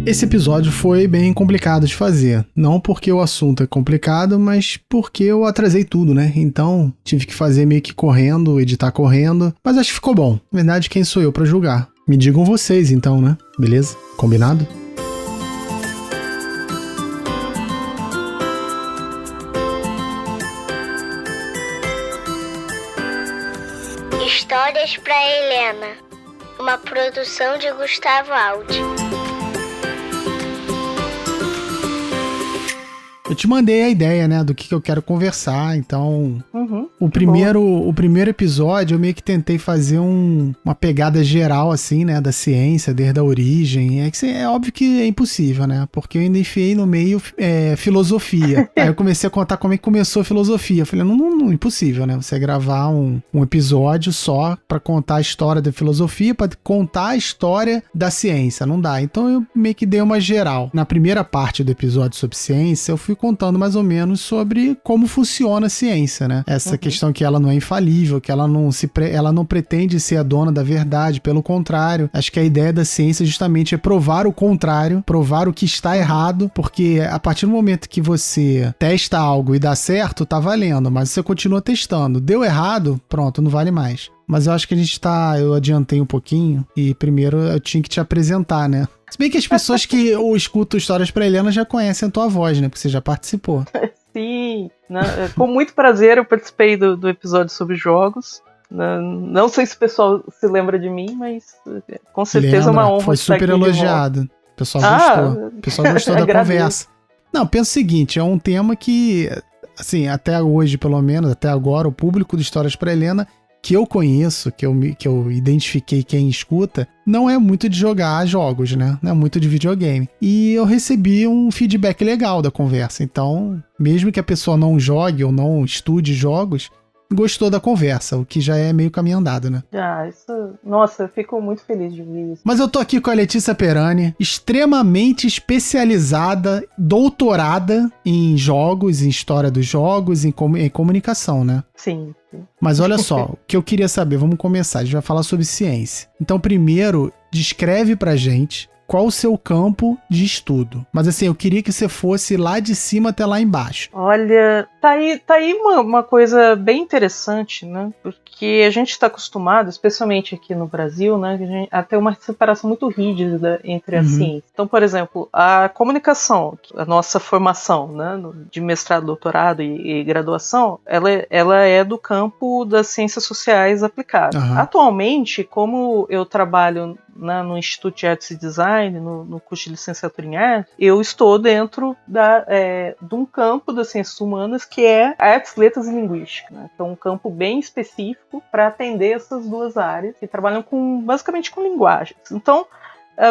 Esse episódio foi bem complicado de fazer. Não porque o assunto é complicado, mas porque eu atrasei tudo, né? Então, tive que fazer meio que correndo, editar correndo. Mas acho que ficou bom. Na verdade, quem sou eu pra julgar? Me digam vocês então, né? Beleza? Combinado? Histórias pra Helena. Uma produção de Gustavo Aldi. Eu te mandei a ideia, né, do que eu quero conversar, então... O primeiro episódio eu meio que tentei fazer uma pegada geral, assim, né, da ciência, desde a origem. É óbvio que é impossível, né, porque eu ainda enfiei no meio filosofia. Aí eu comecei a contar como é que começou a filosofia. Eu falei, não, impossível, né, você gravar um episódio só pra contar a história da filosofia, pra contar a história da ciência, não dá. Então eu meio que dei uma geral. Na primeira parte do episódio sobre ciência, eu fui contando mais ou menos sobre como funciona a ciência, né, essa questão que ela não é infalível, que ela não pretende ser a dona da verdade, pelo contrário. Acho que a ideia da ciência justamente é provar o contrário, provar o que está errado, porque a partir do momento que você testa algo e dá certo, tá valendo, mas você continua testando. Deu errado, pronto, não vale mais. Mas eu acho que eu adiantei um pouquinho e primeiro eu tinha que te apresentar, né? Se bem que as pessoas que escutam Histórias pra Helena já conhecem a tua voz, né? Porque você já participou. Sim, né? Com muito prazer eu participei do episódio sobre jogos. Não sei se o pessoal se lembra de mim, mas com certeza é uma honra. Foi super elogiado. O pessoal gostou. O pessoal gostou da conversa. Não, pensa o seguinte, é um tema que, assim, até hoje, pelo menos, até agora, o público de Histórias pra Helena que eu conheço, que eu identifiquei quem escuta, não é muito de jogar jogos, né? Não é muito de videogame. E eu recebi um feedback legal da conversa. Então, mesmo que a pessoa não jogue ou não estude jogos, gostou da conversa, o que já é meio caminho andado, né? Nossa, eu fico muito feliz de ouvir isso. Mas eu tô aqui com a Letícia Perani, extremamente especializada, doutorada em jogos, em história dos jogos, em comunicação, né? Sim. Mas olha só, o que eu queria saber, vamos começar, a gente vai falar sobre ciência. Então, primeiro, descreve pra gente qual o seu campo de estudo. Mas assim, eu queria que você fosse lá de cima até lá embaixo. Olha, tá aí uma coisa bem interessante, né? Porque a gente está acostumado, especialmente aqui no Brasil, né, a ter uma separação muito rígida entre a ciência. Então, por exemplo, a comunicação, a nossa formação, né, de mestrado, doutorado e graduação, ela é do campo das ciências sociais aplicadas. Atualmente, como eu trabalho no Instituto de Artes e Design, no curso de licenciatura em arte, eu estou dentro de um campo das ciências humanas que é artes, letras e linguística, né? Que é um campo bem específico para atender essas duas áreas que trabalham basicamente com linguagens. Então,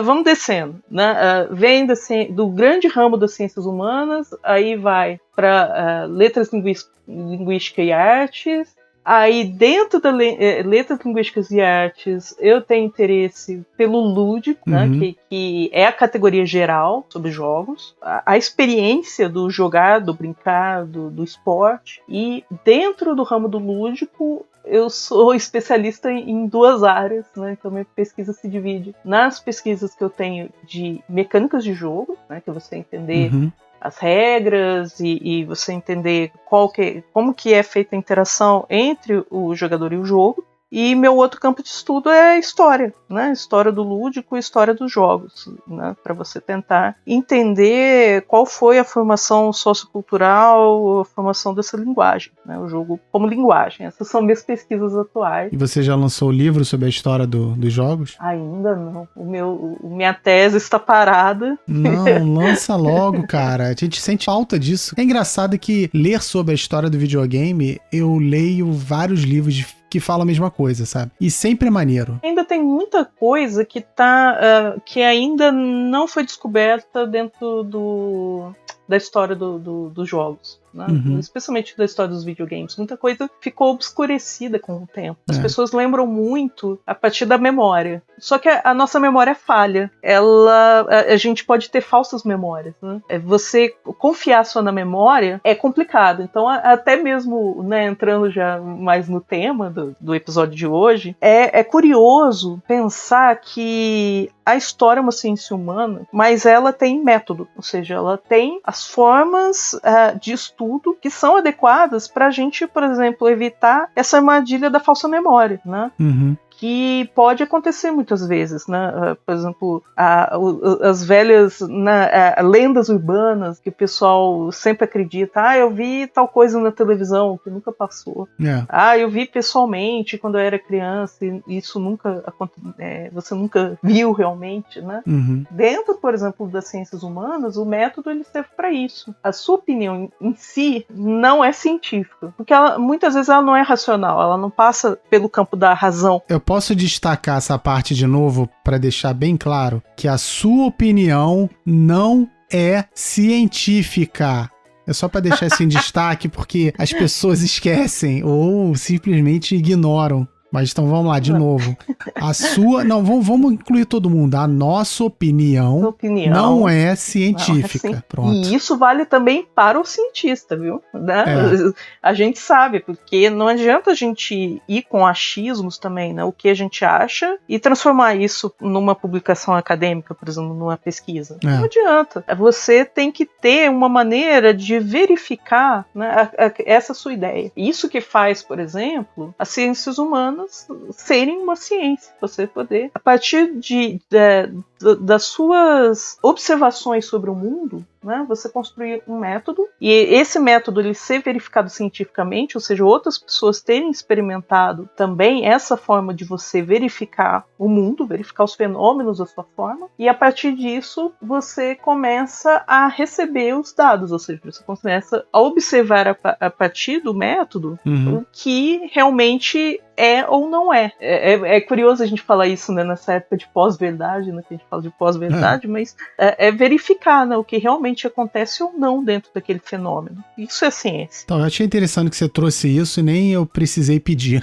vamos descendo, né? Vem do grande ramo das ciências humanas, aí vai para letras, linguística e artes. Aí, dentro da letras, linguísticas e artes, eu tenho interesse pelo lúdico, né, que é a categoria geral sobre jogos, a experiência do jogar, do brincar, do esporte. E dentro do ramo do lúdico, eu sou especialista em duas áreas, né? Então minha pesquisa se divide nas pesquisas que eu tenho de mecânicas de jogo, né, que é você entender as regras e você entender como que é feita a interação entre o jogador e o jogo. E meu outro campo de estudo é história, né? História do lúdico e história dos jogos, né? Para você tentar entender qual foi a formação sociocultural, a formação dessa linguagem, né? O jogo como linguagem. Essas são minhas pesquisas atuais. E você já lançou o livro sobre a história dos jogos? Ainda não. Minha tese está parada. Não, lança logo, cara. A gente sente falta disso. É engraçado que ler sobre a história do videogame, eu leio vários livros que falam a mesma coisa, sabe? E sempre é maneiro. Ainda tem muita coisa que ainda não foi descoberta dentro da história dos jogos. né? Especialmente da história dos videogames. Muita coisa ficou obscurecida com o tempo. As pessoas lembram muito a partir da memória. Só que a nossa memória é falha. A gente pode ter falsas memórias, né? Você confiar só na memória é complicado. Então, até mesmo, né, entrando já mais no tema do episódio de hoje, é curioso pensar que a história é uma ciência humana, mas ela tem método, ou seja, ela tem as formas de estudo que são adequadas para a gente, por exemplo, evitar essa armadilha da falsa memória, né? Que pode acontecer muitas vezes, né? Por exemplo, as velhas lendas urbanas que o pessoal sempre acredita. Eu vi tal coisa na televisão que nunca passou. Eu vi pessoalmente quando eu era criança e isso nunca você nunca viu realmente, né? Dentro, por exemplo, das ciências humanas, o método ele serve para isso. A sua opinião em si não é científica, porque muitas vezes ela não é racional, ela não passa pelo campo da razão. Eu posso destacar essa parte de novo para deixar bem claro que a sua opinião não é científica. É só para deixar isso em destaque porque as pessoas esquecem ou simplesmente ignoram. Mas então vamos lá, de novo. A sua... Não, vamos incluir todo mundo. A nossa opinião não é científica. Não é Pronto. E isso vale também para o cientista, viu? Né? A gente sabe, porque não adianta a gente ir com achismos também, né? O que a gente acha e transformar isso numa publicação acadêmica, por exemplo, numa pesquisa. Não adianta. Você tem que ter uma maneira de verificar, né, essa sua ideia. Isso que faz, por exemplo, as ciências humanas serem uma ciência, você poder, a partir das suas observações sobre o mundo, né, você construir um método, e esse método ele ser verificado cientificamente, ou seja, outras pessoas terem experimentado também essa forma de você verificar o mundo, verificar os fenômenos da sua forma, e a partir disso você começa a receber os dados, ou seja, você começa a observar a partir do método o que realmente é ou não é. É curioso a gente falar isso, né, nessa época de pós-verdade, né, que a gente fala de pós-verdade, mas é verificar, né, o que realmente acontece ou não dentro daquele fenômeno. Isso é ciência. Então, eu achei interessante que você trouxe isso e nem eu precisei pedir,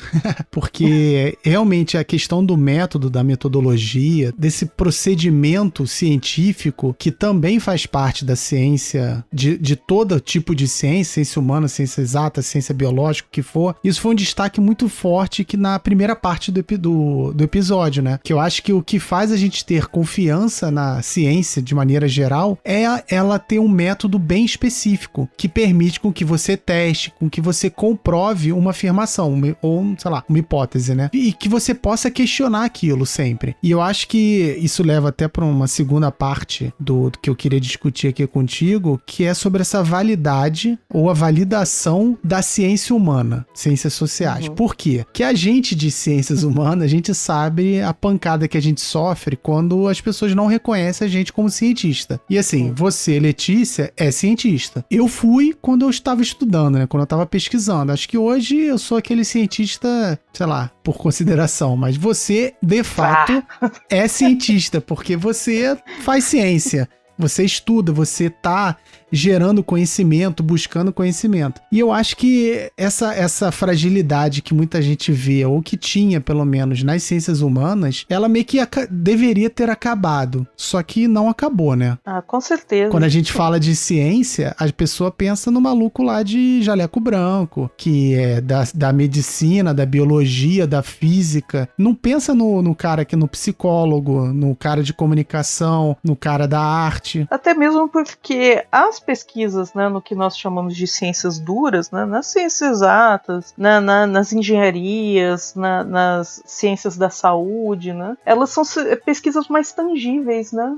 porque realmente a questão do método, da metodologia, desse procedimento científico, que também faz parte da ciência, de todo tipo de ciência humana, ciência exata, ciência biológica, o que for, isso foi um destaque muito forte que na primeira parte do episódio, né? Que eu acho que o que faz a gente ter confiança na ciência de maneira geral é ela ter um método bem específico que permite com que você teste, com que você comprove uma afirmação ou, sei lá, uma hipótese, né? E que você possa questionar aquilo sempre. E eu acho que isso leva até para uma segunda parte do que eu queria discutir aqui contigo, que é sobre essa validade ou a validação da ciência humana, ciências sociais. Por quê? Que a gente de ciências humanas, a gente sabe a pancada que a gente sofre quando as pessoas não reconhecem a gente como cientista. E assim, você, Letícia, é cientista. Eu fui quando eu estava estudando, né? Quando eu estava pesquisando. Acho que hoje eu sou aquele cientista, sei lá, por consideração, mas você, de fato, é cientista, porque você faz ciência. Você estuda, você tá gerando conhecimento, buscando conhecimento. E eu acho que essa fragilidade que muita gente vê, ou que tinha, pelo menos, nas ciências humanas, ela meio que deveria ter acabado. Só que não acabou, né? Com certeza. Quando a gente fala de ciência, a pessoa pensa no maluco lá de jaleco branco, que é da medicina, da biologia, da física. Não pensa no cara no psicólogo, no cara de comunicação, no cara da arte. Até mesmo porque as pesquisas, né, no que nós chamamos de ciências duras, né, nas ciências exatas, nas engenharias, nas ciências da saúde, né, elas são pesquisas mais tangíveis, né?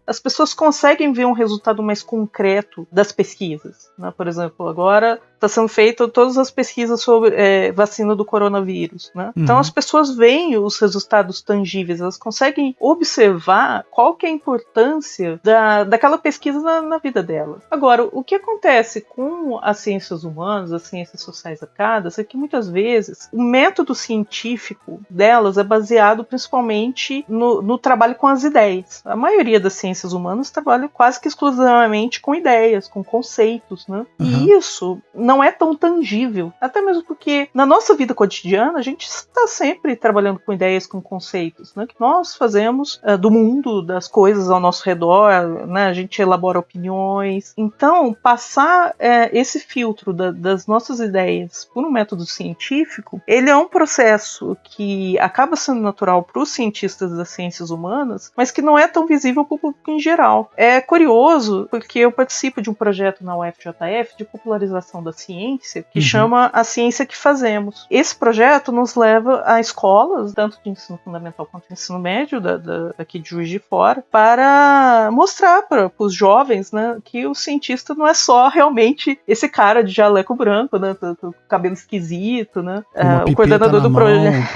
As pessoas conseguem ver um resultado mais concreto das pesquisas, né? Por exemplo, agora está sendo feita todas as pesquisas sobre vacina do coronavírus, né? Então as pessoas veem os resultados tangíveis, elas conseguem observar qual que é a importância daquela pesquisa na vida dela. Agora, o que acontece com as ciências humanas, as ciências sociais aplicadas, é que muitas vezes o método científico delas é baseado principalmente no trabalho com as ideias. A maioria das ciências humanas trabalha quase que exclusivamente com ideias, com conceitos, né? E isso não é tão tangível, até mesmo porque na nossa vida cotidiana a gente está sempre trabalhando com ideias, com conceitos, né? Que nós fazemos do mundo, das coisas ao nosso redor, né? A gente elabora opiniões. Então, passar esse filtro das nossas ideias por um método científico, ele é um processo que acaba sendo natural para os cientistas das ciências humanas, mas que não é tão visível para o público em geral. É curioso, porque eu participo de um projeto na UFJF de popularização da ciência, que chama A Ciência que Fazemos. Esse projeto nos leva a escolas, tanto de ensino fundamental quanto de ensino médio, aqui de Juiz de Fora, para mostrar para os jovens, né, que o cientista não é só realmente esse cara de jaleco branco, né, com cabelo esquisito, né, o coordenador do projeto,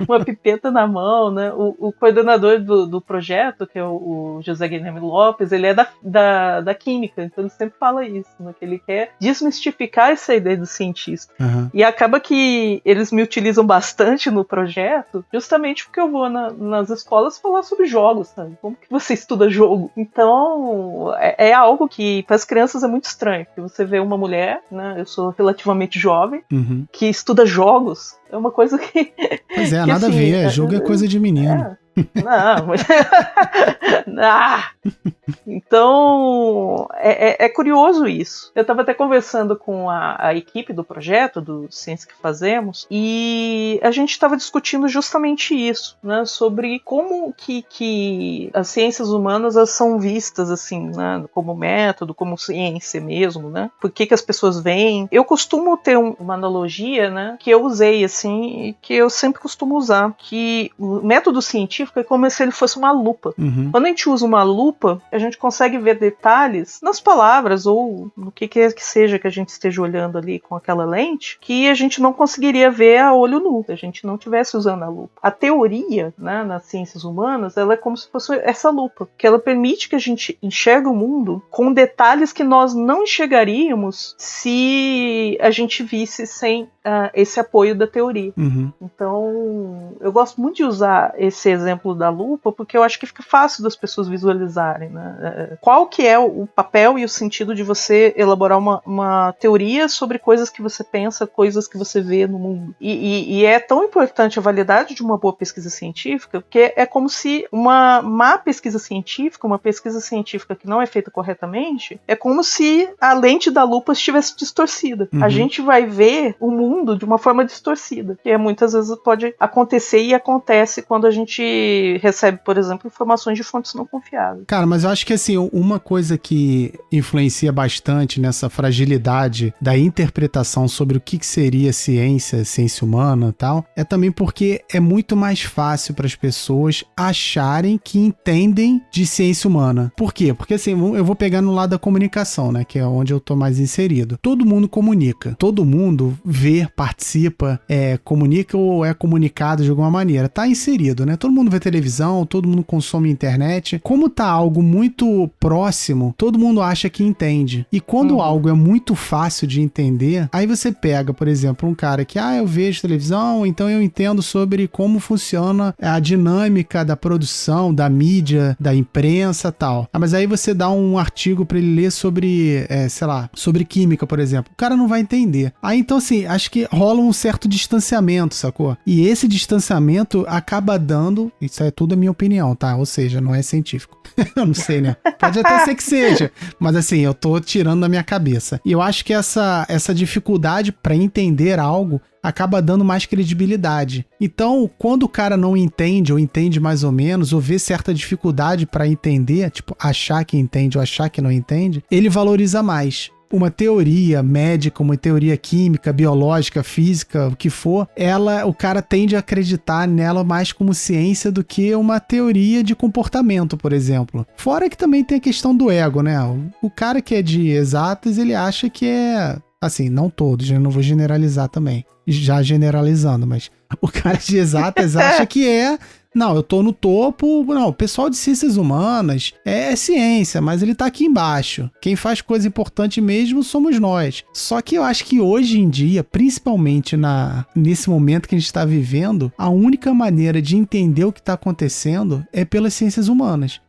uma pipeta na mão, né, o coordenador do projeto, que é o José Guilherme Lopes, ele é da química, então ele sempre fala isso, né, que ele quer desmistificar essa ideia do cientista. E acaba que eles me utilizam bastante no projeto, justamente porque eu vou nas escolas falar sobre jogos, sabe? Como que você estuda jogo? Então, é algo que para as crianças é muito estranho, porque você vê uma mulher, né, eu sou relativamente jovem, que estuda jogos, é uma coisa que... Pois é, que, nada assim, a ver, jogo é coisa de menino. Não, mas... Então, é curioso isso. Eu estava até conversando com a equipe do projeto, do Ciência que Fazemos, e a gente estava discutindo justamente isso, né, sobre como que as ciências humanas são vistas assim, né, como método, como ciência mesmo, né? Por que as pessoas veem? Eu costumo ter uma analogia, né, que eu usei assim, e que eu sempre costumo usar, que o método científico é como se ele fosse uma lupa. Quando a gente usa uma lupa, a gente consegue ver detalhes nas palavras ou no que quer que seja que a gente esteja olhando ali com aquela lente, que a gente não conseguiria ver a olho nu, se a gente não estivesse usando a lupa. A teoria, né, nas ciências humanas, ela é como se fosse essa lupa, que ela permite que a gente enxergue o mundo com detalhes que nós não enxergaríamos se a gente visse sem esse apoio da teoria. Então, eu gosto muito de usar esse exemplo da lupa, porque eu acho que fica fácil das pessoas visualizarem, né? Qual que é o papel e o sentido de você elaborar uma teoria sobre coisas que você pensa, coisas que você vê no mundo. E é tão importante a validade de uma boa pesquisa científica, porque é como se uma má pesquisa científica, uma pesquisa científica que não é feita corretamente, é como se a lente da lupa estivesse distorcida. A gente vai ver o mundo de uma forma distorcida, que muitas vezes pode acontecer e acontece quando a gente recebe, por exemplo, informações de fontes não confiáveis. Cara, mas eu acho que assim, uma coisa que influencia bastante nessa fragilidade da interpretação sobre o que seria ciência humana e tal, é também porque é muito mais fácil para as pessoas acharem que entendem de ciência humana. Por quê? Porque assim, eu vou pegar no lado da comunicação, né, que é onde eu tô mais inserido. Todo mundo comunica, todo mundo vê, participa, comunica ou é comunicado de alguma maneira, tá inserido, né? Todo mundo vê televisão, todo mundo consome internet. Como tá algo muito próximo, todo mundo acha que entende. E quando algo é muito fácil de entender, aí você pega, por exemplo, um cara que, eu vejo televisão, então eu entendo sobre como funciona a dinâmica da produção, da mídia, da imprensa e tal. Mas aí você dá um artigo pra ele ler sobre, sobre química, por exemplo. O cara não vai entender. Aí então, assim, acho que rola um certo distanciamento, sacou? E esse distanciamento acaba dando, isso é tudo a minha opinião, tá? Ou seja, não é científico. Eu não sei, né? Pode até ser que seja, mas assim, eu tô tirando da minha cabeça. E eu acho que essa dificuldade pra entender algo acaba dando mais credibilidade. Então, quando o cara não entende, ou entende mais ou menos, ou vê certa dificuldade pra entender, tipo, achar que entende ou achar que não entende, ele valoriza mais. Uma teoria médica, uma teoria química, biológica, física, o que for, o cara tende a acreditar nela mais como ciência do que uma teoria de comportamento, por exemplo. Fora que também tem a questão do ego, né? O cara que é de exatas, ele acha que assim, não todos, eu não vou generalizar também, já generalizando, mas o cara de exatas acha que não, eu tô no topo, não, o pessoal de ciências humanas é ciência, mas ele tá aqui embaixo. Quem faz coisa importante mesmo somos nós. Só que eu acho que hoje em dia, principalmente nesse momento que a gente tá vivendo, a única maneira de entender o que tá acontecendo é pelas ciências humanas.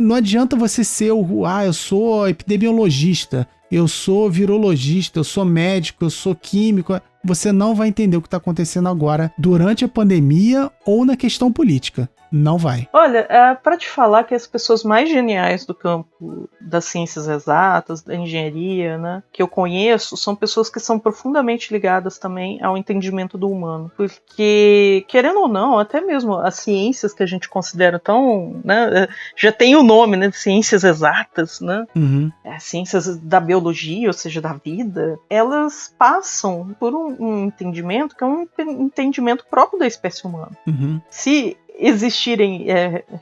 Não adianta você ser eu sou epidemiologista, eu sou virologista, eu sou médico, eu sou químico. Você não vai entender o que está acontecendo agora durante a pandemia ou na questão política. Não vai. Olha, para te falar que as pessoas mais geniais do campo das ciências exatas, da engenharia, né, que eu conheço, são pessoas que são profundamente ligadas também ao entendimento do humano. Porque, querendo ou não, até mesmo as ciências que a gente considera tão, né, já tem o nome, né, de ciências exatas, né, ciências da biologia, ou seja, da vida, elas passam por um entendimento que é um entendimento próprio da espécie humana. Se existirem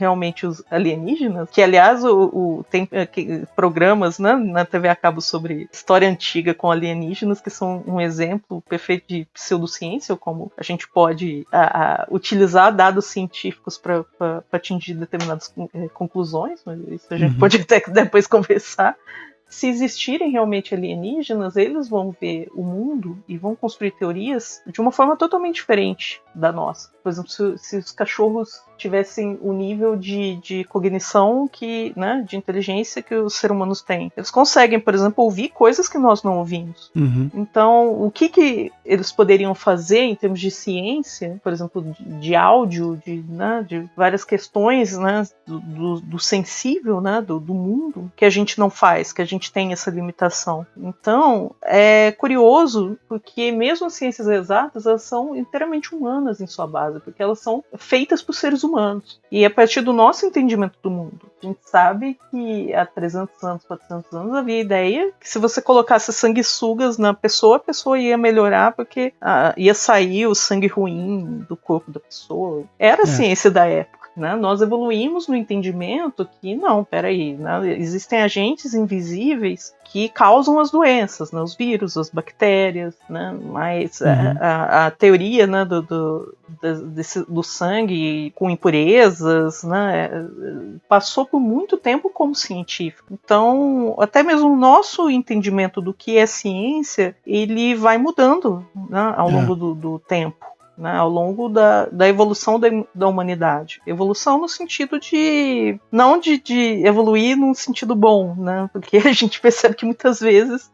realmente os alienígenas, que aliás tem programas, né, na TV a cabo sobre história antiga com alienígenas, que são um exemplo perfeito de pseudociência, ou como a gente pode utilizar dados científicos para atingir determinadas conclusões, mas isso a gente pode até depois conversar. Se existirem realmente alienígenas, eles vão ver o mundo e vão construir teorias de uma forma totalmente diferente da nossa. Por exemplo, se os cachorros tivessem o nível de cognição né, de inteligência que os seres humanos têm. Eles conseguem, por exemplo, ouvir coisas que nós não ouvimos. Então, o que eles poderiam fazer em termos de ciência, por exemplo, de áudio, né, de várias questões, né, do sensível, né, do mundo, que a gente não faz, que a gente tem essa limitação. Então, é curioso, porque mesmo as ciências exatas, elas são inteiramente humanas em sua base, porque elas são feitas por seres humanos. E a partir do nosso entendimento do mundo, a gente sabe que há 300 anos, 400 anos, havia a ideia que se você colocasse sanguessugas na pessoa, a pessoa ia melhorar porque ia sair o sangue ruim do corpo da pessoa. Era a ciência da época. Né? Nós evoluímos no entendimento que, não, peraí, né? Existem agentes invisíveis que causam as doenças, né? Os vírus, as bactérias, né? Mas a teoria, né, do sangue com impurezas, né, passou por muito tempo como científico. Então, até mesmo o nosso entendimento do que é ciência, ele vai mudando, né, ao longo do tempo. Né, ao longo da evolução da humanidade. Evolução no sentido de... não de evoluir num sentido bom, né, porque a gente percebe que muitas vezes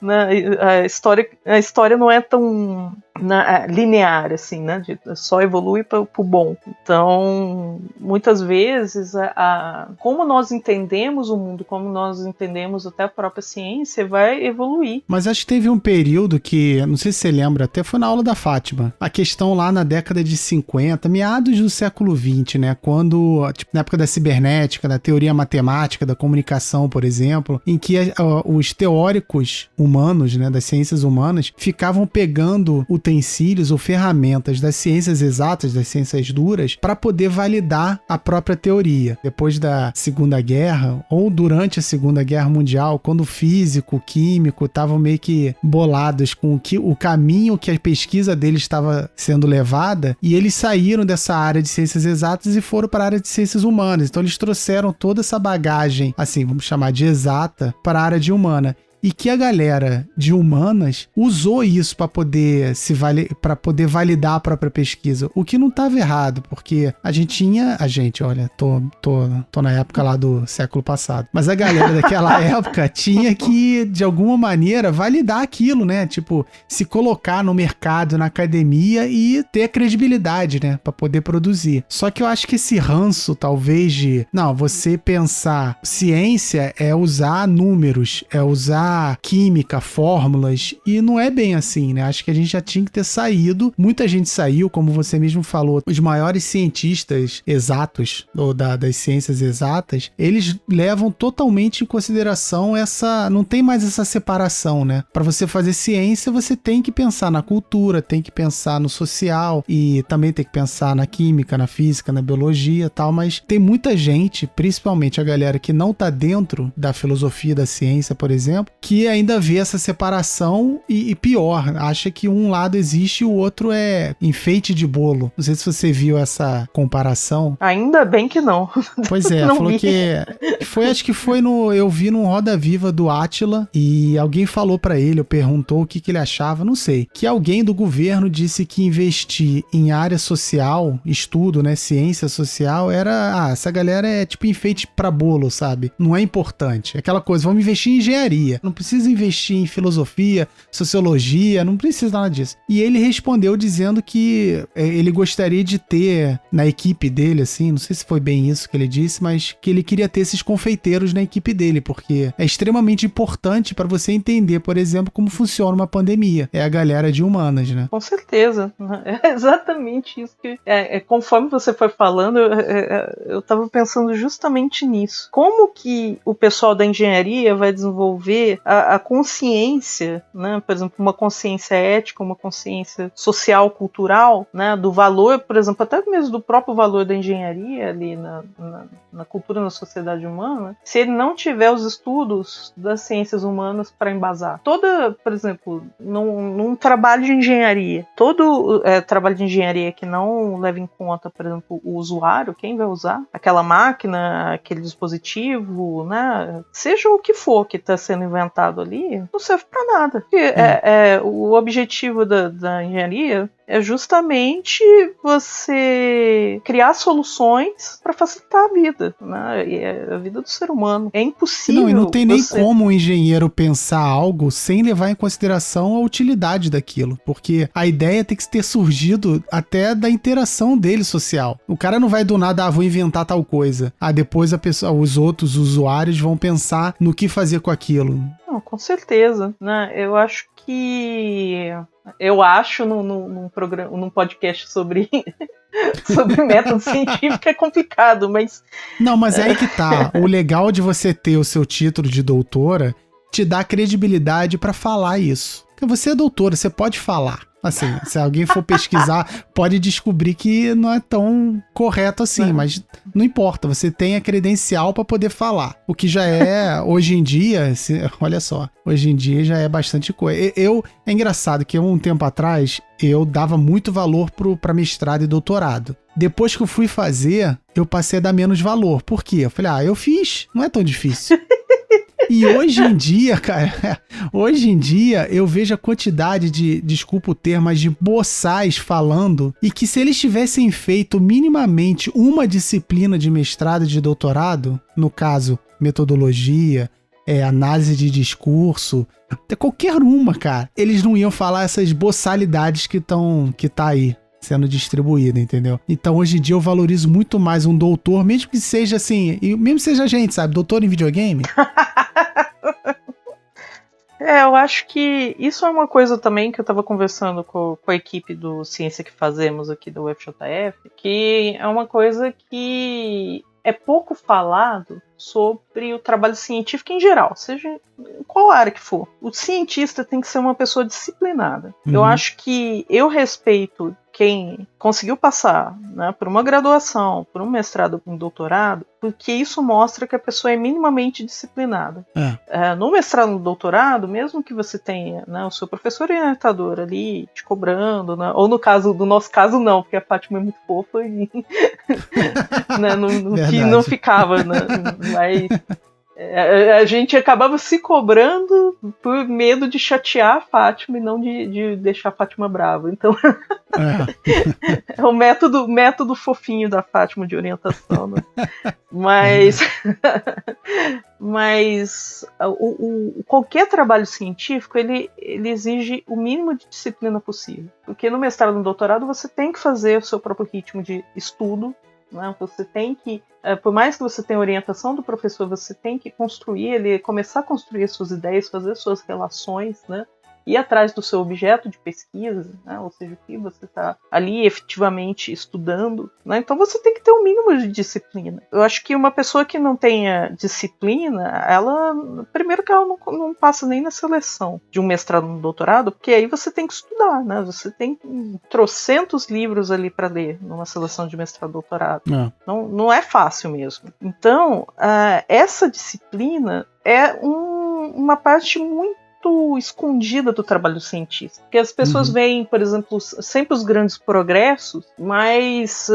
né, a história não é tão linear, assim, né, só evolui para o bom. Então, muitas vezes, como nós entendemos o mundo, como nós entendemos até a própria ciência, vai evoluir. Mas acho que teve um período que, não sei se você lembra, até foi na aula da Fátima, a questão lá na década de 50, meados do século 20, né, quando, tipo, na época da cibernética, da teoria matemática, da comunicação, por exemplo, em que os teóricos humanos, né, das ciências humanas, ficavam pegando utensílios ou ferramentas das ciências exatas, das ciências duras, para poder validar a própria teoria. Depois da Segunda Guerra, ou durante a Segunda Guerra Mundial, quando o físico, o químico estavam meio que bolados com o caminho que a pesquisa deles estava sendo levada, e eles saíram dessa área de ciências exatas e foram para a área de ciências humanas. Então eles trouxeram toda essa bagagem, assim, vamos chamar de exata, para a área de humana. E que a galera de humanas usou isso para poder poder validar a própria pesquisa, o que não estava errado, porque olha, tô na época lá do século passado, mas a galera daquela época tinha que, de alguma maneira, validar aquilo, né? Tipo, se colocar no mercado, na academia e ter credibilidade, né? Para poder produzir. Só que eu acho que esse ranço, talvez, você pensar, ciência é usar números, é usar química, fórmulas, e não é bem assim, né? Acho que a gente já tinha que ter saído, muita gente saiu, como você mesmo falou, os maiores cientistas exatos, ou das ciências exatas, eles levam totalmente em consideração não tem mais essa separação, né? Para você fazer ciência, você tem que pensar na cultura, tem que pensar no social, e também tem que pensar na química, na física, na biologia e tal, mas tem muita gente, principalmente a galera que não tá dentro da filosofia da ciência, por exemplo, que ainda vê essa separação e pior, acha que um lado existe e o outro é enfeite de bolo. Não sei se você viu essa comparação. Ainda bem que não. Pois é, Não falou vi. acho que foi eu vi no Roda Viva do Átila e alguém falou pra ele, perguntou o que ele achava, não sei, que alguém do governo disse que investir em área social, estudo, né, ciência social, essa galera é tipo enfeite pra bolo, sabe? Não é importante. É aquela coisa, vamos investir em engenharia, não precisa investir em filosofia, sociologia, não precisa nada disso. E ele respondeu dizendo que ele gostaria de ter na equipe dele, assim, não sei se foi bem isso que ele disse, mas que ele queria ter esses confeiteiros na equipe dele, porque é extremamente importante para você entender, por exemplo, como funciona uma pandemia. É a galera de humanas, né? Com certeza. É exatamente isso que... conforme você foi falando, eu estava pensando justamente nisso. Como que o pessoal da engenharia vai desenvolver a consciência, né? Por exemplo, uma consciência ética, uma consciência social, cultural, né? Do valor, por exemplo, até mesmo do próprio valor da engenharia ali na cultura, na sociedade humana, se ele não tiver os estudos das ciências humanas para embasar. Por exemplo, num trabalho de engenharia, todo trabalho de engenharia que não leva em conta, por exemplo, o usuário, quem vai usar aquela máquina, aquele dispositivo, né? Seja o que for que está sendo inventado ali, não serve para nada. Porque o objetivo da engenharia é justamente você criar soluções para facilitar a vida, né? E a vida do ser humano. É impossível. Não, e não tem nem como o engenheiro pensar algo sem levar em consideração a utilidade daquilo, porque a ideia tem que ter surgido até da interação dele social. O cara não vai do nada, vou inventar tal coisa. Depois os outros usuários vão pensar no que fazer com aquilo. Não, com certeza, né? Eu acho num podcast sobre método científico é complicado, mas... Não, mas é aí que tá. O legal de você ter o seu título de doutora te dá credibilidade pra falar isso. Porque você é doutora, você pode falar. Assim, se alguém for pesquisar, pode descobrir que não é tão correto assim, mas não importa, você tem a credencial para poder falar. O que já é, hoje em dia, olha só, hoje em dia já é bastante coisa. É engraçado que um tempo atrás, eu dava muito valor para mestrado e doutorado. Depois que eu fui fazer, eu passei a dar menos valor. Por quê? Eu falei, eu fiz, não é tão difícil. E hoje em dia, cara, eu vejo a quantidade de, desculpa o termo, mas de boçais falando, e que se eles tivessem feito minimamente uma disciplina de mestrado e de doutorado, no caso, metodologia, análise de discurso, qualquer uma, cara, eles não iam falar essas boçalidades que tá aí sendo distribuída, entendeu? Então, hoje em dia, eu valorizo muito mais um doutor, mesmo que seja assim, e mesmo que seja a gente, sabe? Doutor em videogame. Eu acho que isso é uma coisa também que eu estava conversando com a equipe do Ciência que Fazemos aqui do UFJF, que é uma coisa que é pouco falado sobre o trabalho científico em geral, seja em qual área que for. O cientista tem que ser uma pessoa disciplinada. Eu acho que eu respeito quem conseguiu passar, né, por uma graduação, por um mestrado, por um doutorado, porque isso mostra que a pessoa é minimamente disciplinada. No mestrado, no doutorado, mesmo que você tenha, né, o seu professor orientador ali te cobrando, né, ou do nosso caso não, porque a Fátima é muito fofa e né, que não ficava, né, mas a gente acabava se cobrando por medo de chatear a Fátima e não de deixar a Fátima brava. Então é o método fofinho da Fátima de orientação, né? Mas qualquer trabalho científico ele exige o mínimo de disciplina possível, porque no mestrado e no doutorado você tem que fazer o seu próprio ritmo de estudo, né? Você tem que, por mais que você tenha orientação do professor, você tem que começar a construir as suas ideias, fazer as suas relações, né? Ir atrás do seu objeto de pesquisa, né? Ou seja, o que você está ali efetivamente estudando, né? Então você tem que ter um mínimo de disciplina. Eu acho que uma pessoa que não tenha disciplina, primeiro que ela não passa nem na seleção de um mestrado no doutorado, porque aí você tem que estudar, né? Você tem trocentos livros ali para ler numa seleção de mestrado e doutorado. Não é fácil mesmo. Então, essa disciplina é uma parte muito escondida do trabalho científico, porque as pessoas veem, por exemplo, sempre os grandes progressos, mas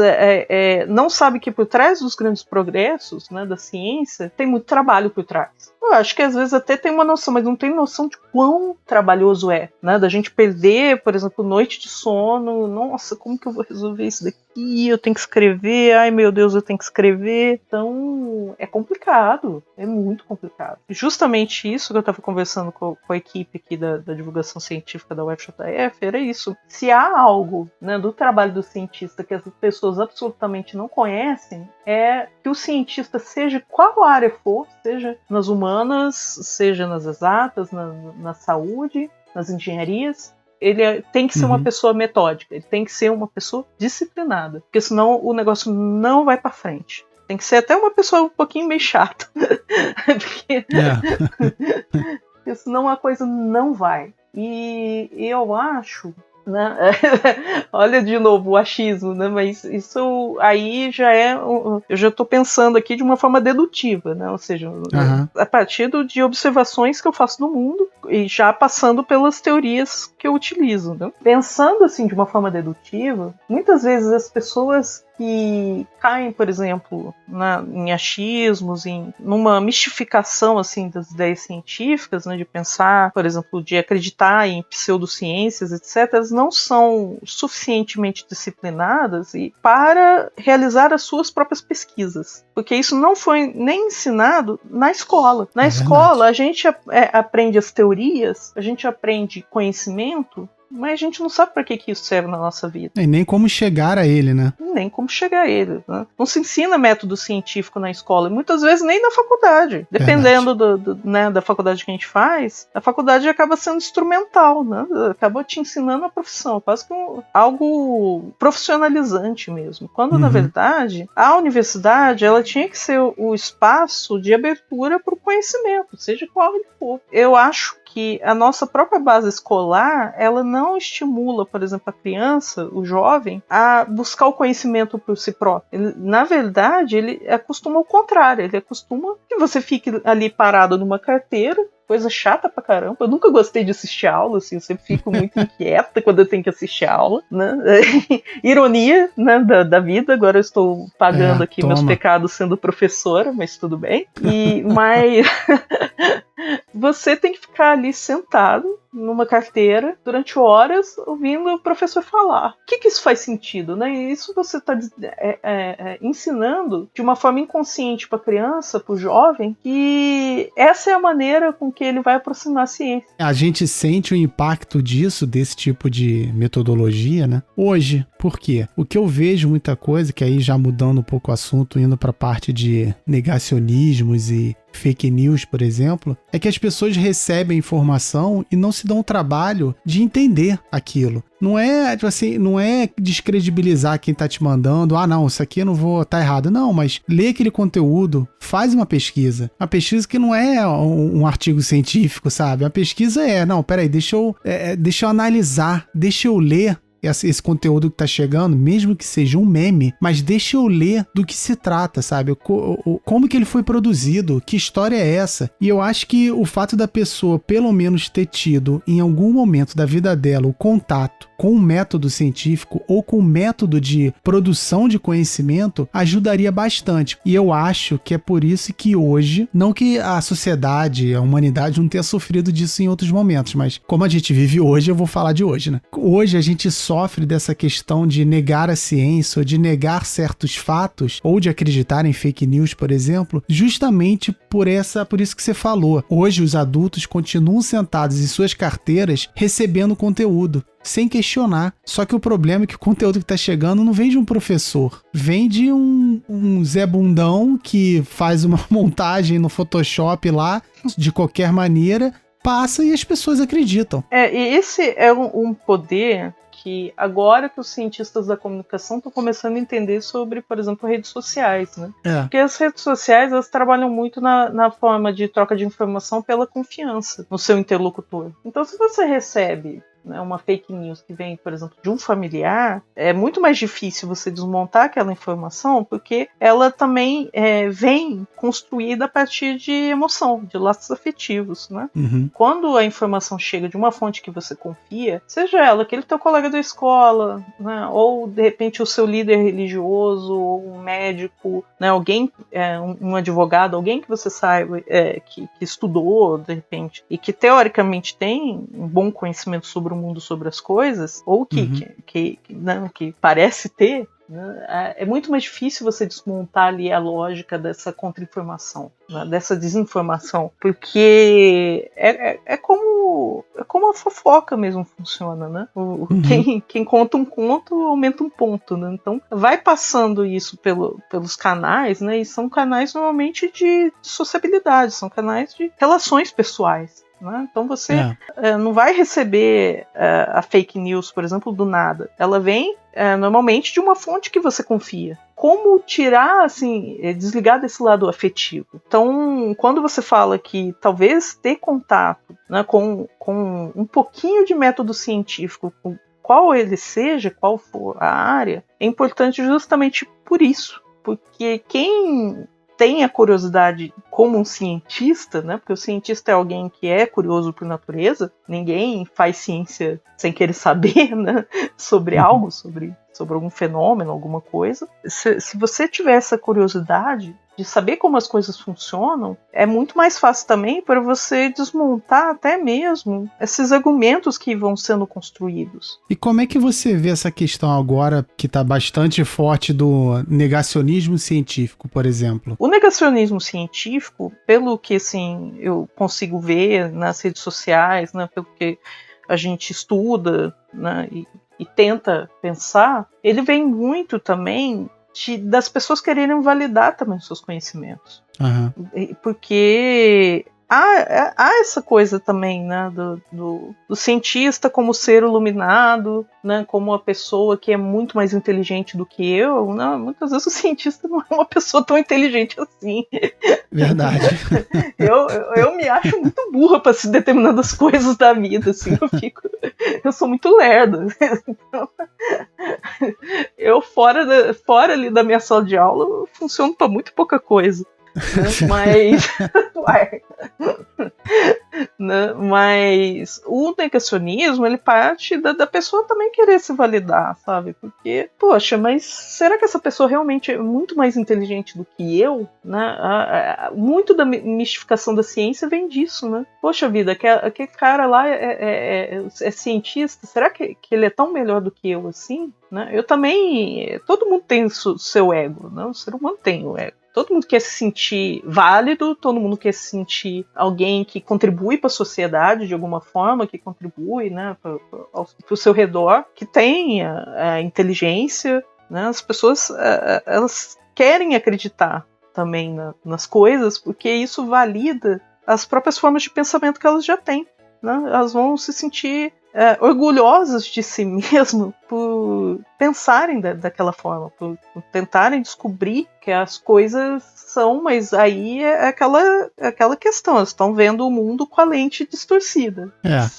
não sabem que por trás dos grandes progressos, né, da ciência, tem muito trabalho por trás. Eu acho que às vezes até tem uma noção, mas não tem noção de quão trabalhoso é, né, da gente perder, por exemplo, noite de sono. Nossa, como que eu vou resolver isso daqui? Eu tenho que escrever, ai meu Deus, eu tenho que escrever. Então, é complicado, é muito complicado. Justamente isso que eu estava conversando com a equipe aqui da divulgação científica da UFJF, era isso. Se há algo, né, do trabalho do cientista que as pessoas absolutamente não conhecem, é que o cientista, seja qual área for, seja nas humanas, seja nas exatas, na saúde, nas engenharias, ele tem que ser uma pessoa metódica, ele tem que ser uma pessoa disciplinada, porque senão o negócio não vai para frente. Tem que ser até uma pessoa um pouquinho meio chata, porque senão a coisa não vai. E eu acho, né? Olha de novo o achismo, né? Mas isso aí já eu já estou pensando aqui de uma forma dedutiva, né? Ou seja, a partir de observações que eu faço no mundo e já passando pelas teorias que eu utilizo, né? Pensando assim de uma forma dedutiva, muitas vezes as pessoas que caem, por exemplo, em achismos, numa mistificação assim, das ideias científicas, né, de pensar, por exemplo, de acreditar em pseudociências, etc., elas não são suficientemente disciplinadas para realizar as suas próprias pesquisas. Porque isso não foi nem ensinado na escola. Na escola, a gente aprende as teorias, a gente aprende conhecimento, mas a gente não sabe para que isso serve na nossa vida. E nem como chegar a ele, né? Nem como chegar a ele, né? Não se ensina método científico na escola, e muitas vezes nem na faculdade. Dependendo né, da faculdade que a gente faz, a faculdade acaba sendo instrumental, né? Acaba te ensinando a profissão, quase que algo profissionalizante mesmo. Quando, na verdade, a universidade, ela tinha que ser o espaço de abertura para o conhecimento, seja qual ele for. Eu acho que a nossa própria base escolar, ela não estimula, por exemplo, a criança, o jovem, a buscar o conhecimento por si próprio. Na verdade, ele acostuma ao contrário, ele acostuma que você fique ali parado numa carteira, coisa chata pra caramba. Eu nunca gostei de assistir aula, assim, eu sempre fico muito inquieta quando eu tenho que assistir aula, né? Ironia, né, da vida. Agora eu estou pagando aqui meus pecados sendo professora, mas tudo bem. Mas você tem que ficar ali sentado numa carteira durante horas ouvindo o professor falar. O que isso faz sentido, né? E isso você está ensinando de uma forma inconsciente para a criança, para o jovem, que essa é a maneira com que ele vai aproximar a ciência. A gente sente o impacto desse tipo de metodologia, né? Hoje. Por quê? O que eu vejo muita coisa, que aí já mudando um pouco o assunto, indo para a parte de negacionismos e fake news, por exemplo, é que as pessoas recebem informação e não se dão o trabalho de entender aquilo. Não é, tipo assim, não é descredibilizar quem tá te mandando, não, isso aqui eu não vou, tá errado. Não, mas lê aquele conteúdo, faz uma pesquisa. Uma pesquisa que não é um artigo científico, sabe? A pesquisa peraí, deixa eu analisar, deixa eu ler esse conteúdo que tá chegando, mesmo que seja um meme, mas deixa eu ler do que se trata, sabe? Como que ele foi produzido, que história é essa? E eu acho que o fato da pessoa, pelo menos, ter tido, em algum momento da vida dela, o contato com o método científico ou com o método de produção de conhecimento, ajudaria bastante. E eu acho que é por isso que hoje, não que a sociedade, a humanidade não tenha sofrido disso em outros momentos, mas como a gente vive hoje, eu vou falar de hoje, né? Hoje a gente sofre dessa questão de negar a ciência ou de negar certos fatos ou de acreditar em fake news, por exemplo, justamente por isso que você falou. Hoje os adultos continuam sentados em suas carteiras recebendo conteúdo, sem questionar. Só que o problema é que o conteúdo que está chegando não vem de um professor, vem de um Zé Bundão que faz uma montagem no Photoshop lá, de qualquer maneira, passa e as pessoas acreditam. E esse é um poder que agora que os cientistas da comunicação estão começando a entender sobre, por exemplo, redes sociais, né? Porque as redes sociais, elas trabalham muito na forma de troca de informação pela confiança no seu interlocutor. Então, se você recebe né, uma fake news que vem, por exemplo, de um familiar, é muito mais difícil você desmontar aquela informação, porque ela também vem construída a partir de emoção, de laços afetivos, né? Uhum. Quando a informação chega de uma fonte que você confia, seja ela aquele teu colega da escola, né, ou de repente o seu líder religioso, ou um médico, né, alguém, um advogado, alguém que você saiba que estudou, de repente, e que teoricamente tem um bom conhecimento sobre o mundo, sobre as coisas, ou que parece ter, né, é muito mais difícil você desmontar ali a lógica dessa contra-informação, né, dessa desinformação, porque é como a fofoca mesmo funciona, né? Quem conta um conto aumenta um ponto, né? Então vai passando isso pelos canais, né? E são canais normalmente de sociabilidade, são canais de relações pessoais. Né? Então você não vai receber a fake news, por exemplo, do nada. Ela vem normalmente de uma fonte que você confia. Como tirar, assim, desligar desse lado afetivo? Então, quando você fala que talvez ter contato, né, com um pouquinho de método científico, qual ele seja, qual for a área, é importante justamente por isso. Porque quem tem a curiosidade como um cientista, né? Porque o cientista é alguém que é curioso por natureza, ninguém faz ciência sem querer saber, né? Sobre algo, sobre algum fenômeno, alguma coisa. Se você tiver essa curiosidade de saber como as coisas funcionam, é muito mais fácil também para você desmontar até mesmo esses argumentos que vão sendo construídos. E como é que você vê essa questão agora que está bastante forte do negacionismo científico, por exemplo? O negacionismo científico, pelo que assim, eu consigo ver nas redes sociais, né, pelo que a gente estuda, né, e tenta pensar, ele vem muito também das pessoas quererem validar também os seus conhecimentos. Uhum. Porque há essa coisa também, né, do cientista como ser iluminado, né, como uma pessoa que é muito mais inteligente do que eu. Né? Muitas vezes o cientista não é uma pessoa tão inteligente assim. Verdade. Eu me acho muito burra para se determinadas coisas da vida, assim, eu sou muito lerda. Então, eu fora ali da minha sala de aula eu funciono para muito pouca coisa. Mas o negacionismo, ele parte da pessoa também querer se validar, sabe? Porque, poxa, mas será que essa pessoa realmente é muito mais inteligente do que eu? Né? Muito da mistificação da ciência vem disso, né? Poxa vida, aquele cara lá é cientista, será que ele é tão melhor do que eu assim? Né? Eu também, todo mundo tem seu ego, né? O ser humano tem o ego. Todo mundo quer se sentir válido, todo mundo quer se sentir alguém que contribui para a sociedade de alguma forma, que contribui, né, para o seu redor, que tem a inteligência. Né? As pessoas elas querem acreditar também nas coisas, porque isso valida as próprias formas de pensamento que elas já têm. Né? Elas vão se sentir orgulhosas de si mesmo por pensarem daquela forma, por tentarem descobrir que as coisas são, mas aí é aquela questão, elas estão vendo o mundo com a lente distorcida,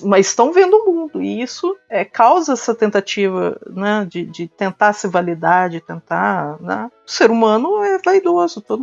mas estão vendo o mundo, e isso causa essa tentativa, né, de tentar se validar, de tentar, né? O ser humano é vaidoso, todo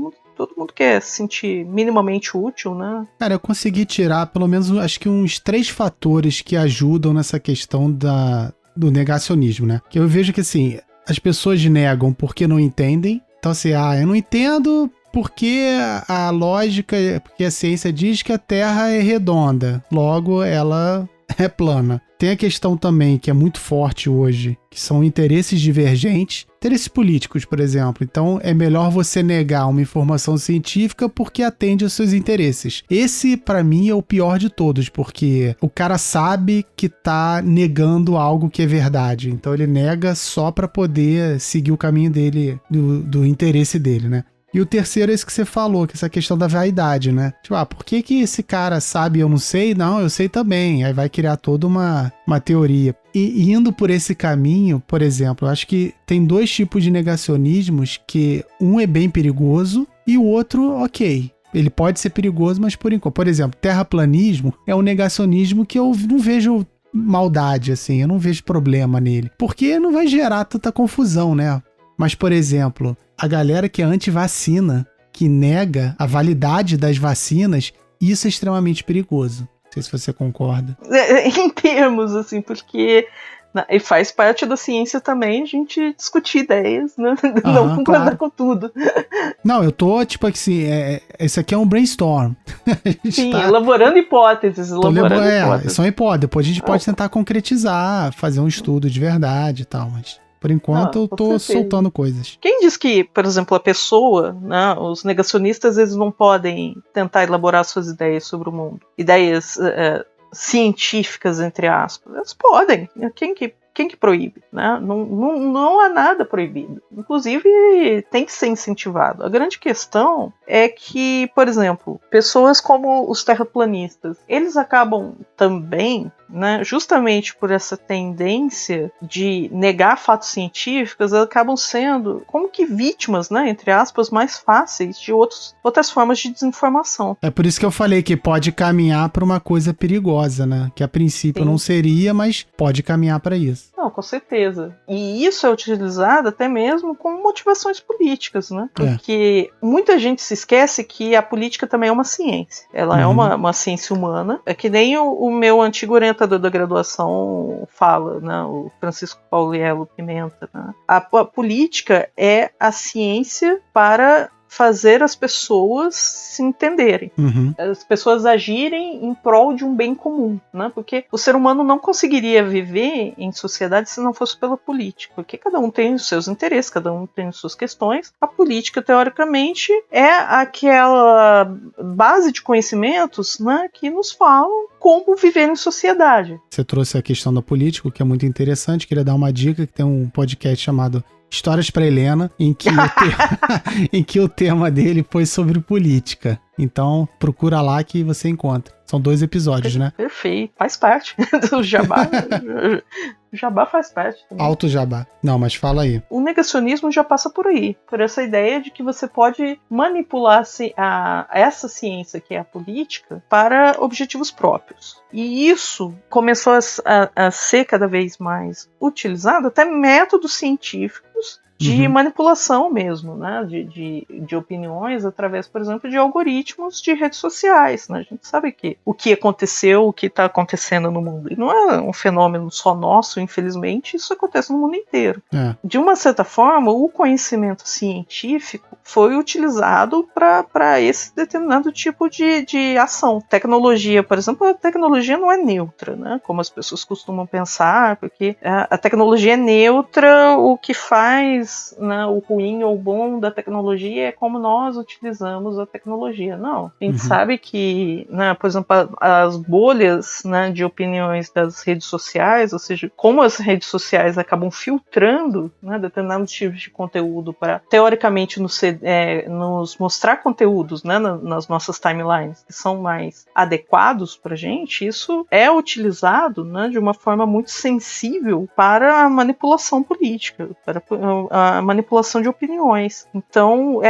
mundo quer se sentir minimamente útil, né? Cara, eu consegui tirar pelo menos, acho que uns 3 fatores que ajudam nessa questão do negacionismo, né? Que eu vejo que, assim, as pessoas negam porque não entendem. Então, assim, eu não entendo porque a lógica, porque a ciência diz que a Terra é redonda, logo ela é plana. Tem a questão também, que é muito forte hoje, que são interesses divergentes, interesses políticos, por exemplo. Então, é melhor você negar uma informação científica porque atende aos seus interesses. Esse, pra mim, é o pior de todos, porque o cara sabe que tá negando algo que é verdade. Então, ele nega só pra poder seguir o caminho dele, do interesse dele, né? E o terceiro é esse que você falou, que é essa questão da vaidade, né? Tipo, por que esse cara sabe e eu não sei? Não, eu sei também. Aí vai criar toda uma teoria. E indo por esse caminho, por exemplo, eu acho que tem 2 tipos de negacionismos, que um é bem perigoso e o outro, ok. Ele pode ser perigoso, mas por enquanto. Por exemplo, terraplanismo é um negacionismo que eu não vejo maldade, assim, eu não vejo problema nele. Porque não vai gerar tanta confusão, né? Mas, por exemplo, a galera que é anti-vacina, que nega a validade das vacinas, isso é extremamente perigoso. Não sei se você concorda. Em termos, assim, porque... E faz parte da ciência também a gente discutir ideias, né? Não concordar com tudo. Não, eu tô, tipo assim, esse aqui é um brainstorm. Sim, elaborando hipóteses. São hipóteses. Depois a gente pode tentar concretizar, fazer um estudo de verdade e tal, mas... Por enquanto, eu tô soltando coisas. Quem diz que, por exemplo, a pessoa, né, os negacionistas, eles não podem tentar elaborar suas ideias sobre o mundo? Ideias científicas, entre aspas. Eles podem. Quem que proíbe? Né? Não há nada proibido. Inclusive, tem que ser incentivado. A grande questão é que, por exemplo, pessoas como os terraplanistas, eles acabam também, né, justamente por essa tendência de negar fatos científicos, elas acabam sendo como que vítimas, né, entre aspas, mais fáceis de outras formas de desinformação. É por isso que eu falei que pode caminhar para uma coisa perigosa, né? Que a princípio não seria, mas pode caminhar para isso. Não, com certeza. E isso é utilizado até mesmo com motivações políticas, né? Porque muita gente se esquece que a política também é uma ciência. Ela é uma ciência humana. É que nem o meu antigo orientador da graduação fala, né? O Francisco Pauliello Pimenta, né? A política é a ciência para fazer as pessoas se entenderem, as pessoas agirem em prol de um bem comum, né? Porque o ser humano não conseguiria viver em sociedade se não fosse pela política, porque cada um tem os seus interesses, cada um tem as suas questões. A política, teoricamente, é aquela base de conhecimentos, né, que nos falam como viver em sociedade. Você trouxe a questão da política, que é muito interessante. Queria dar uma dica, que tem um podcast chamado Histórias para Helena, em que o tema dele foi sobre política. Então, procura lá que você encontra. São 2 episódios, né? Perfeito. Faz parte do jabá. O jabá faz parte também. Alto jabá. Não, mas fala aí. O negacionismo já passa por aí. Por essa ideia de que você pode manipular essa ciência, que é a política, para objetivos próprios. E isso começou a ser cada vez mais utilizado, até métodos científicos de manipulação mesmo, né? De opiniões através, por exemplo, de algoritmos de redes sociais, né? A gente sabe que o que aconteceu, o que está acontecendo no mundo, e não é um fenômeno só nosso, infelizmente, isso acontece no mundo inteiro. De uma certa forma, o conhecimento científico foi utilizado para esse determinado tipo de ação. Tecnologia, por exemplo, a tecnologia não é neutra, né? Como as pessoas costumam pensar, porque a tecnologia é neutra, o que faz, né, o ruim ou o bom da tecnologia é como nós utilizamos a tecnologia. Não. A gente sabe que, né, por exemplo, as bolhas, né, de opiniões das redes sociais, ou seja, como as redes sociais acabam filtrando, né, determinados tipos de conteúdo para, teoricamente, nos mostrar conteúdos, né, nas nossas timelines que são mais adequados para a gente, isso é utilizado, né, de uma forma muito sensível para a manipulação política, para a manipulação de opiniões. Então,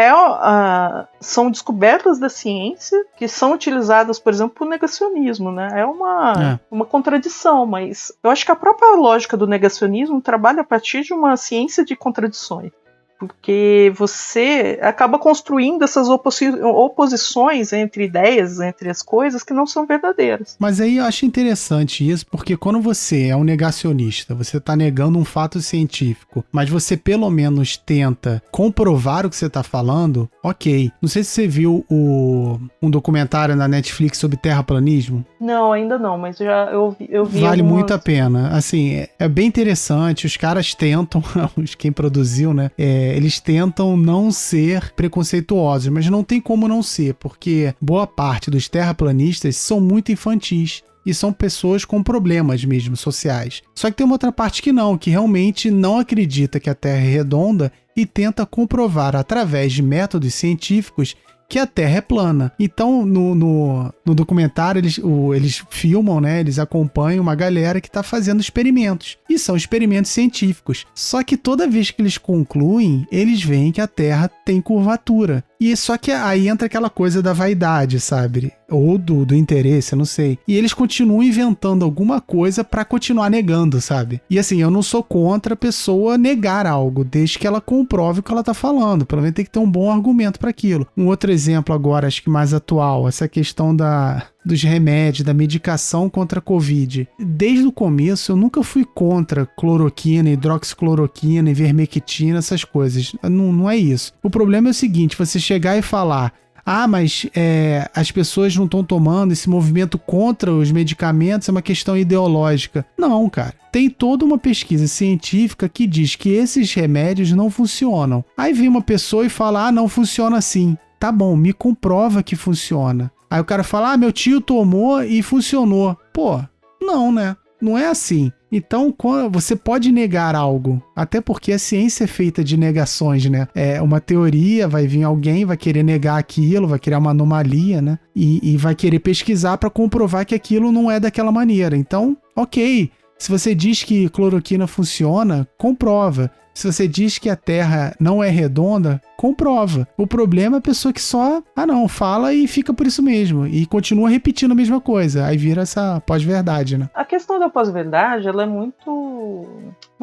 são descobertas da ciência que são utilizadas, por exemplo, por negacionismo, né? É uma contradição, mas eu acho que a própria lógica do negacionismo trabalha a partir de uma ciência de contradições. Porque você acaba construindo essas oposições entre ideias, entre as coisas que não são verdadeiras. Mas aí eu acho interessante isso, porque quando você é um negacionista, você está negando um fato científico, mas você pelo menos tenta comprovar o que você está falando, ok. Não sei se você viu um documentário na Netflix sobre terraplanismo. Não, ainda não, mas eu vi Vale muito a pena. Assim, é bem interessante, os caras tentam, quem produziu, né, eles tentam não ser preconceituosos, mas não tem como não ser, porque boa parte dos terraplanistas são muito infantis. E são pessoas com problemas mesmo sociais. Só que tem uma outra parte que não, que realmente não acredita que a Terra é redonda e tenta comprovar através de métodos científicos que a Terra é plana. Então, no documentário, eles filmam, né? Eles acompanham uma galera que está fazendo experimentos. E são experimentos científicos. Só que toda vez que eles concluem, eles veem que a Terra tem curvatura. E só que aí entra aquela coisa da vaidade, sabe? Ou do interesse, eu não sei. E eles continuam inventando alguma coisa pra continuar negando, sabe? E assim, eu não sou contra a pessoa negar algo, desde que ela comprove o que ela tá falando. Pelo menos tem que ter um bom argumento pra aquilo. Um outro exemplo agora, acho que mais atual, essa questão dos remédios, da medicação contra a Covid. Desde o começo, eu nunca fui contra cloroquina, hidroxicloroquina, ivermectina, essas coisas. Não é isso. O problema é o seguinte, você chegar e falar... mas as pessoas não estão tomando, esse movimento contra os medicamentos é uma questão ideológica. Não, cara. Tem toda uma pesquisa científica que diz que esses remédios não funcionam. Aí vem uma pessoa e fala, não funciona assim. Tá bom, me comprova que funciona. Aí o cara fala, meu tio tomou e funcionou. Pô, não, né? Não é assim. Então, você pode negar algo, até porque a ciência é feita de negações, né? É uma teoria, vai vir alguém, vai querer negar aquilo, vai criar uma anomalia, né? E vai querer pesquisar para comprovar que aquilo não é daquela maneira. Então, ok, se você diz que cloroquina funciona, comprova. Se você diz que a Terra não é redonda, comprova. O problema é a pessoa que só, fala e fica por isso mesmo. E continua repetindo a mesma coisa. Aí vira essa pós-verdade, né? A questão da pós-verdade, ela é muito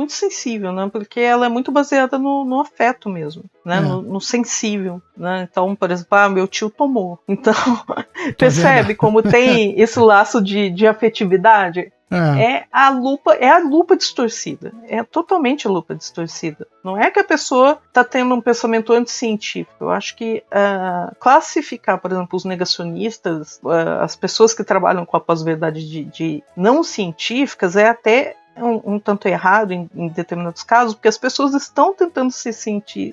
sensível, né? Porque ela é muito baseada no afeto mesmo, né? No sensível, né? Então, por exemplo, meu tio tomou. Então, percebe como tem esse laço de afetividade? É a lupa distorcida. É totalmente a lupa distorcida. Não é que a pessoa está tendo um pensamento anticientífico. Eu acho que classificar, por exemplo, os negacionistas, as pessoas que trabalham com a pós-verdade de não científicas, é até um tanto errado em determinados casos, porque as pessoas estão tentando ser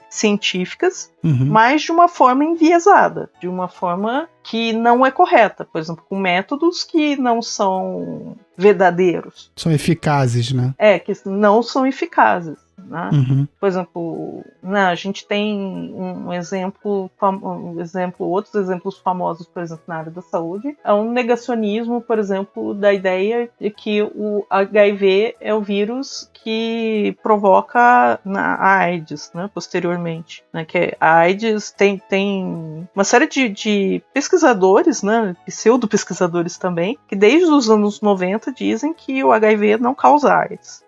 científicas, mas de uma forma enviesada, de uma forma que não é correta, por exemplo, com métodos que não são verdadeiros. São eficazes, né? Que não são eficazes. Né? Por exemplo, a gente tem outros exemplos famosos, por exemplo, na área da saúde. É um negacionismo, por exemplo, da ideia de que o HIV é o vírus que provoca a AIDS, né, posteriormente. Né, que a AIDS tem uma série de pesquisadores, né, pseudo-pesquisadores também, que desde os anos 90 dizem que o HIV não causa AIDS.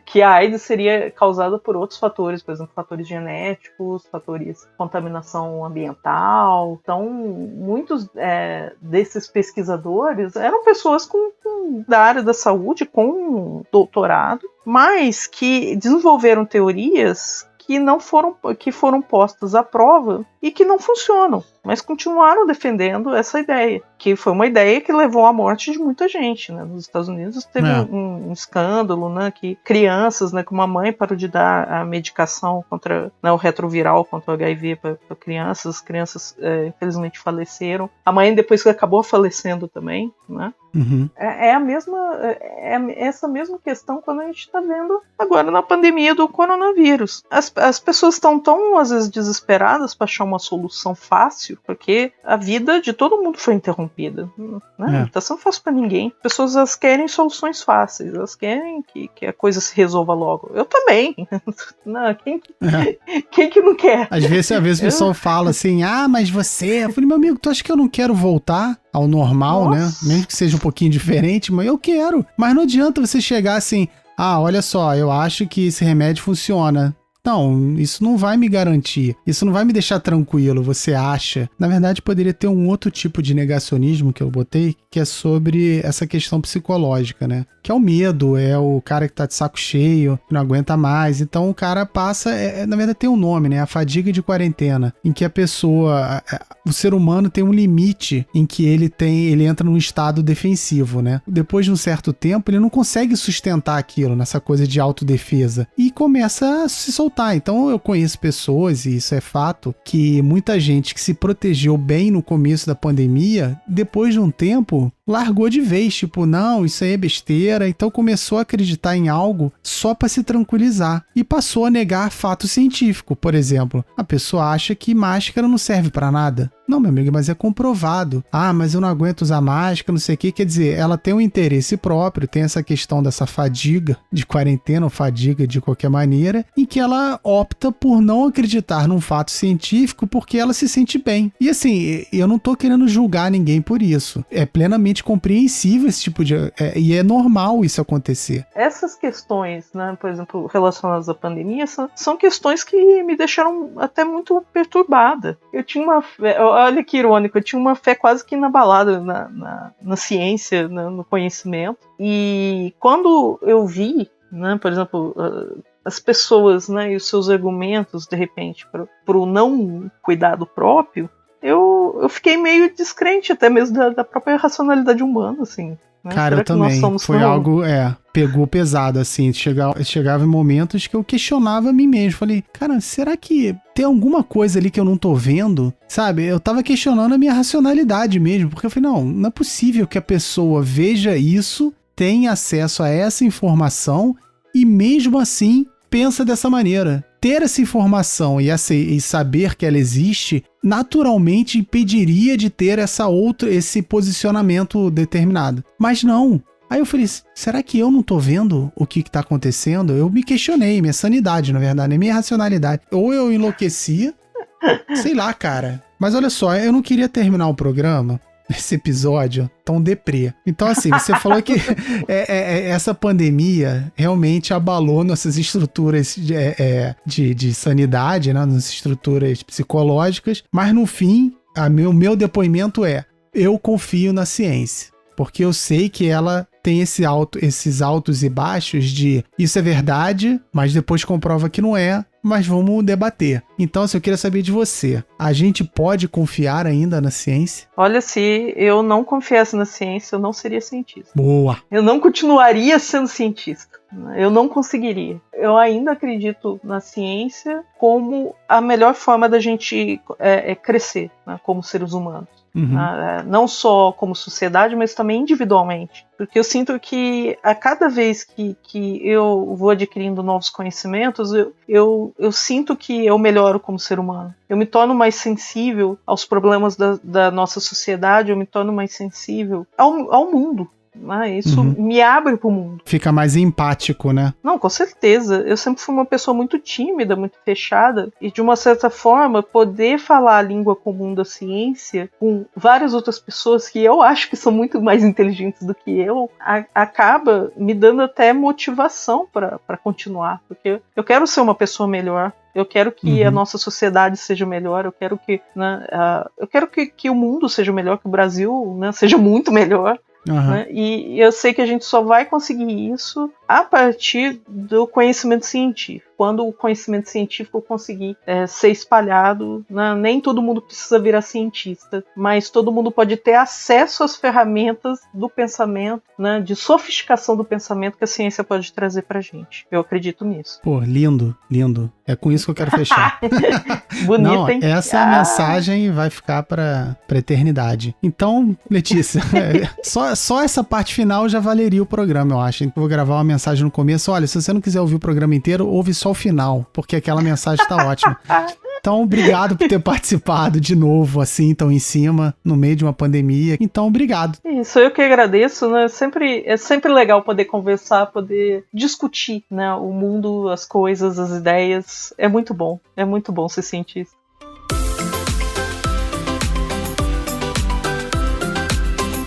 Que a AIDS seria causada por outros fatores, por exemplo, fatores genéticos, fatores de contaminação ambiental. Então, muitos desses pesquisadores eram pessoas da área da saúde com doutorado, mas que desenvolveram teorias que foram postas à prova e que não funcionam, mas continuaram defendendo essa ideia, que foi uma ideia que levou à morte de muita gente, né? Nos Estados Unidos teve um escândalo, né? Que crianças, né? Que uma mãe parou de dar a medicação contra, né, o retroviral contra o HIV para crianças, as crianças infelizmente faleceram. A mãe depois acabou falecendo também, né? É essa mesma questão quando a gente está vendo agora na pandemia do coronavírus. As pessoas estão tão, às vezes, desesperadas para achar uma solução fácil, porque a vida de todo mundo foi interrompida. Né? Não está sendo fácil para ninguém. As pessoas elas querem soluções fáceis, elas querem que a coisa se resolva logo. Eu também. Não, quem que não quer? Às vezes o pessoal fala assim, mas você... Eu falei, meu amigo, tu acha que eu não quero voltar ao normal, né? Mesmo que seja um pouquinho diferente, mas eu quero. Mas não adianta você chegar assim, olha só, eu acho que esse remédio funciona. Não, isso não vai me garantir. Isso não vai me deixar tranquilo, você acha? Na verdade, poderia ter um outro tipo de negacionismo que eu botei, que é sobre essa questão psicológica, né? Que é o medo, é o cara que tá de saco cheio, que não aguenta mais. Então o cara passa, na verdade tem um nome, né? A fadiga de quarentena, em que a pessoa, o ser humano tem um limite em que ele entra num estado defensivo, né? Depois de um certo tempo, ele não consegue sustentar aquilo, nessa coisa de autodefesa, e começa a se soltar. Então eu conheço pessoas, e isso é fato, que muita gente que se protegeu bem no começo da pandemia, depois de um tempo, largou de vez, tipo, não, isso aí é besteira, então começou a acreditar em algo só para se tranquilizar e passou a negar fato científico. Por exemplo, a pessoa acha que máscara não serve para nada. Não, meu amigo, mas é comprovado. Mas eu não aguento usar máscara, não sei o que. Quer dizer, ela tem um interesse próprio, tem essa questão dessa fadiga de quarentena ou fadiga de qualquer maneira, em que ela ela opta por não acreditar num fato científico porque ela se sente bem. E assim, eu não tô querendo julgar ninguém por isso. É plenamente compreensível esse tipo de... e é normal isso acontecer. Essas questões, né, por exemplo, relacionadas à pandemia, são questões que me deixaram até muito perturbada. Eu tinha uma fé, olha que irônico, eu tinha uma fé quase que inabalada na ciência, no conhecimento. E quando eu vi, né, por exemplo, as pessoas, né, e os seus argumentos, de repente, para o não cuidado próprio, eu fiquei meio descrente até mesmo da própria racionalidade humana, assim. Né? Cara, eu também. Foi algo, pegou pesado, assim. Chegava em momentos que eu questionava a mim mesmo. Falei, cara, será que tem alguma coisa ali que eu não tô vendo? Sabe? Eu tava questionando a minha racionalidade mesmo. Porque eu falei, não é possível que a pessoa veja isso, tenha acesso a essa informação e mesmo assim pensa dessa maneira. Ter essa informação e saber que ela existe naturalmente impediria de ter esse posicionamento determinado. Mas não. Aí eu falei, será que eu não tô vendo o que tá acontecendo? Eu me questionei, minha sanidade, na verdade, minha racionalidade. Ou eu enlouquecia, sei lá, cara. Mas olha só, eu não queria terminar o programa, esse episódio, tão deprê. Então, assim, você falou que essa pandemia realmente abalou nossas estruturas de sanidade, né? Nossas estruturas psicológicas, mas no fim, o meu depoimento eu confio na ciência, porque eu sei que ela tem esses altos e baixos de isso é verdade, mas depois comprova que não é, mas vamos debater. Então, assim, eu queria saber de você. A gente pode confiar ainda na ciência? Olha, se eu não confiasse na ciência, eu não seria cientista. Boa! Eu não continuaria sendo cientista. Eu não conseguiria. Eu ainda acredito na ciência como a melhor forma da gente crescer, né, como seres humanos. Uhum. Não só como sociedade, mas também individualmente. Porque eu sinto que a cada vez que eu vou adquirindo novos conhecimentos, eu sinto que eu melhoro como ser humano. Eu me torno mais sensível aos problemas da nossa sociedade, eu me torno mais sensível ao mundo. Isso me abre pro mundo. Fica mais empático, né? Não, com certeza. Eu sempre fui uma pessoa muito tímida, muito fechada. E de uma certa forma, poder falar a língua comum da ciência com várias outras pessoas que eu acho que são muito mais inteligentes do que eu, acaba me dando até motivação para continuar. Porque eu quero ser uma pessoa melhor. Eu quero que a nossa sociedade seja melhor, eu quero que o mundo seja melhor, que o Brasil, né, seja muito melhor. Né? E eu sei que a gente só vai conseguir isso a partir do conhecimento científico. Quando o conhecimento científico conseguir ser espalhado, né? Nem todo mundo precisa virar cientista, mas todo mundo pode ter acesso às ferramentas do pensamento, né? De sofisticação do pensamento que a ciência pode trazer pra gente. Eu acredito nisso. Pô, lindo, lindo. É com isso que eu quero fechar. Bonito, não, hein? Essa mensagem vai ficar pra eternidade. Então, Letícia, só essa parte final já valeria o programa, eu acho. Eu vou gravar uma mensagem no começo. Olha, se você não quiser ouvir o programa inteiro, ouve só o final, porque aquela mensagem tá ótima. Então, obrigado por ter participado de novo, assim, tão em cima, no meio de uma pandemia. Então, obrigado. Isso, eu que agradeço, né? É sempre legal poder conversar, poder discutir, né? O mundo, as coisas, as ideias. É muito bom ser cientista.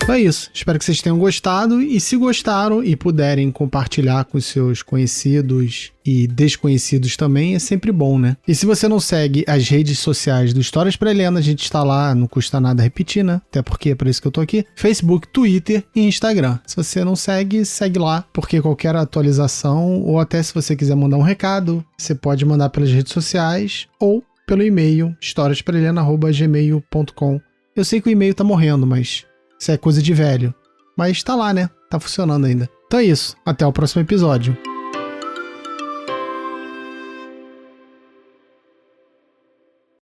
É isso, espero que vocês tenham gostado e se gostaram e puderem compartilhar com seus conhecidos e desconhecidos também, é sempre bom, né? E se você não segue as redes sociais do Histórias para Helena, a gente está lá, não custa nada repetir, né? Até porque é por isso que eu tô aqui. Facebook, Twitter e Instagram. Se você não segue, segue lá, porque qualquer atualização ou até se você quiser mandar um recado, você pode mandar pelas redes sociais ou pelo e-mail historiasprahelena@gmail.com. Eu sei que o e-mail tá morrendo, mas isso é coisa de velho. Mas tá lá, né? Tá funcionando ainda. Então é isso. Até o próximo episódio.